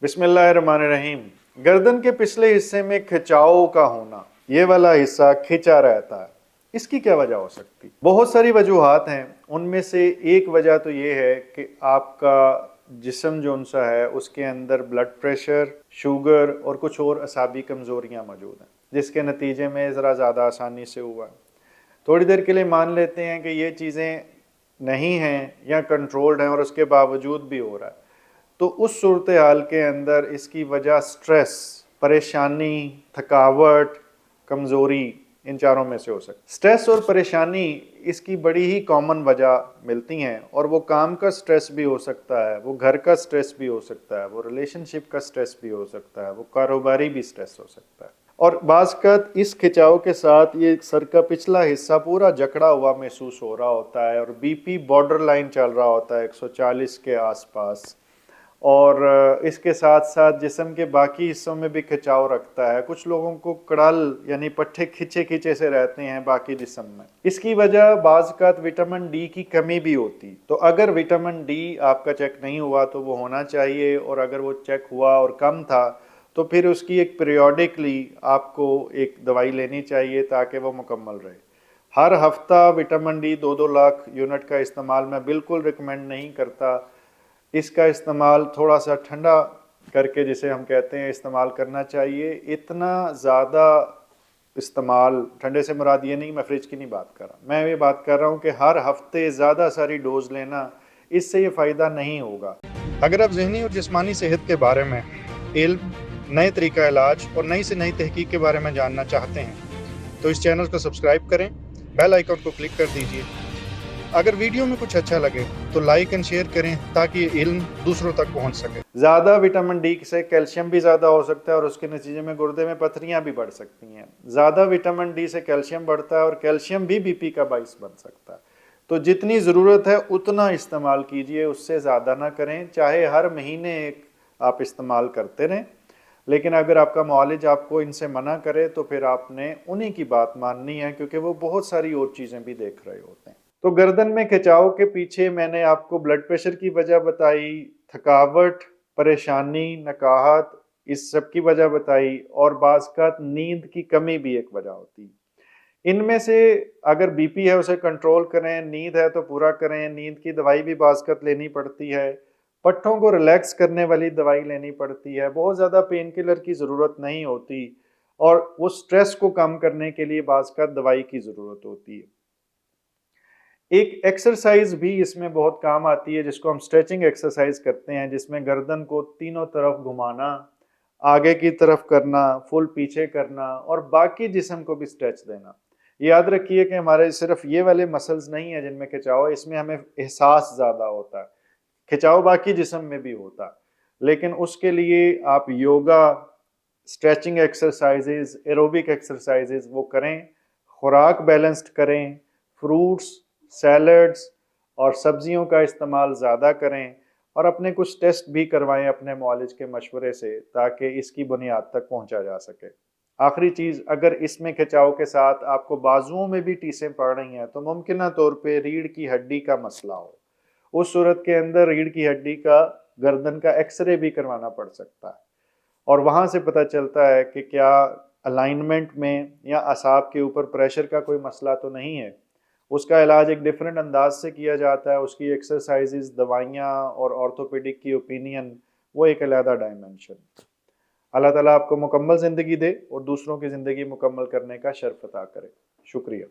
बिस्मिल्लाहिर्रहमानिर्रहीम। गर्दन के पिछले हिस्से में खिंचाव का होना, ये वाला हिस्सा खिंचा रहता है, इसकी क्या वजह हो सकती? बहुत सारी वजूहात हैं। उनमें से एक वजह तो ये है कि आपका जिस्म जो सा है उसके अंदर ब्लड प्रेशर, शुगर और कुछ और असाबी कमज़ोरियाँ मौजूद हैं, जिसके नतीजे में ज़रा ज़्यादा आसानी से हुआ है। थोड़ी देर के लिए मान लेते हैं कि ये चीज़ें नहीं हैं या कंट्रोल्ड हैं और उसके बावजूद भी हो रहा है, तो उस सूरत हाल के अंदर इसकी वजह स्ट्रेस, परेशानी, थकावट, कमज़ोरी, इन चारों में से हो सकती। स्ट्रेस और परेशानी इसकी बड़ी ही कॉमन वजह मिलती हैं, और वो काम का स्ट्रेस भी हो सकता है, वो घर का स्ट्रेस भी हो सकता है, वो रिलेशनशिप का स्ट्रेस भी हो सकता है, वो कारोबारी भी स्ट्रेस हो सकता है। और बाज़ इस खिंचाव के साथ ये सर का पिछला हिस्सा पूरा जकड़ा हुआ महसूस हो रहा होता है, और बीपी बॉर्डर लाइन चल रहा होता है 140 के आसपास, और इसके साथ साथ जिस्म के बाकी हिस्सों में भी खिंचाव रखता है। कुछ लोगों को कड़ल यानी पट्टे खिंचे खिंचे से रहते हैं बाकी जिस्म में। इसकी वजह बाज़ विटामिन डी की कमी भी होती। तो अगर विटामिन डी आपका चेक नहीं हुआ तो वो होना चाहिए, और अगर वो चेक हुआ और कम था तो फिर उसकी एक पीरियोडिकली आपको एक दवाई लेनी चाहिए ताकि वो मुकम्मल रहे। हर हफ्ता विटामिन डी 2-2 लाख यूनिट का इस्तेमाल मैं बिल्कुल रिकमेंड नहीं करता। इसका इस्तेमाल थोड़ा सा ठंडा करके, जिसे हम कहते हैं, इस्तेमाल करना चाहिए। इतना ज़्यादा इस्तेमाल, ठंडे से मुराद ये नहीं, मैं फ्रिज की नहीं बात कर रहा, मैं ये बात कर रहा हूँ कि हर हफ्ते ज़्यादा सारी डोज लेना, इससे ये फ़ायदा नहीं होगा। अगर आप ज़हनी और जिस्मानी सेहत के बारे में इल्म, नए तरीका इलाज और नई से नई तहकीक के बारे में जानना चाहते हैं तो इस चैनल को सब्सक्राइब करें, बेल आइकन को क्लिक कर दीजिए। अगर वीडियो में कुछ अच्छा लगे तो लाइक एंड शेयर करें ताकि ये इल्म दूसरों तक पहुंच सके। ज़्यादा विटामिन डी से कैल्शियम भी ज़्यादा हो सकता है, और उसके नतीजे में गुर्दे में पथरियाँ भी बढ़ सकती हैं। ज़्यादा विटामिन डी से कैल्शियम बढ़ता है, और कैल्शियम भी बीपी का बाइस बन सकता है। तो जितनी ज़रूरत है उतना इस्तेमाल कीजिए, उससे ज़्यादा ना करें। चाहे हर महीने एक आप इस्तेमाल करते रहें, लेकिन अगर आपका मुआलिज आपको इनसे मना करे तो फिर आपने उन्हीं की बात माननी है, क्योंकि वो बहुत सारी और चीज़ें भी देख रहे होते हैं। तो गर्दन में खिंचाव के पीछे मैंने आपको ब्लड प्रेशर की वजह बताई, थकावट, परेशानी, नकाहत, इस सब की वजह बताई, और बाज़ नींद की कमी भी एक वजह होती है। इनमें से अगर बीपी है उसे कंट्रोल करें, नींद है तो पूरा करें। नींद की दवाई भी बाज़ लेनी पड़ती है, पट्टों को रिलैक्स करने वाली दवाई लेनी पड़ती है। बहुत ज़्यादा पेन किलर की ज़रूरत नहीं होती, और वो स्ट्रेस को कम करने के लिए बाज़ दवाई की ज़रूरत होती है। एक एक्सरसाइज भी इसमें बहुत काम आती है, जिसको हम स्ट्रेचिंग एक्सरसाइज करते हैं, जिसमें गर्दन को तीनों तरफ घुमाना, आगे की तरफ करना, फुल पीछे करना, और बाकी जिस्म को भी स्ट्रेच देना। याद रखिए कि हमारे सिर्फ ये वाले मसल्स नहीं है जिनमें खिंचाव है, इसमें हमें एहसास ज़्यादा होता है। खिंचाव बाकी जिस्म में भी होता है, लेकिन उसके लिए आप yoga, stretching exercises, aerobic exercises वो करें। खुराक बैलेंस्ड करें, फ्रूट्स, सैलड्स और सब्जियों का इस्तेमाल ज़्यादा करें, और अपने कुछ टेस्ट भी करवाएं अपने मुआलिज के मशवरे से, ताकि इसकी बुनियाद तक पहुंचा जा सके। आखिरी चीज़, अगर इसमें खिंचाव के साथ आपको बाजुओं में भी टीसें पड़ रही हैं तो मुमकिन तौर पे रीढ़ की हड्डी का मसला हो। उस सूरत के अंदर रीढ़ की हड्डी का, गर्दन का एक्सरे भी करवाना पड़ सकता है, और वहाँ से पता चलता है कि क्या अलाइनमेंट में या असाब के ऊपर प्रेशर का कोई मसला तो नहीं है। उसका इलाज एक डिफरेंट अंदाज से किया जाता है, उसकी एक्सरसाइजेज, दवाइयाँ और ऑर्थोपेडिक की ओपिनियन, वो एक अलग डायमेंशन। अल्लाह ताला आपको मुकम्मल ज़िंदगी दे और दूसरों की ज़िंदगी मुकम्मल करने का शर्फ अता करे। शुक्रिया।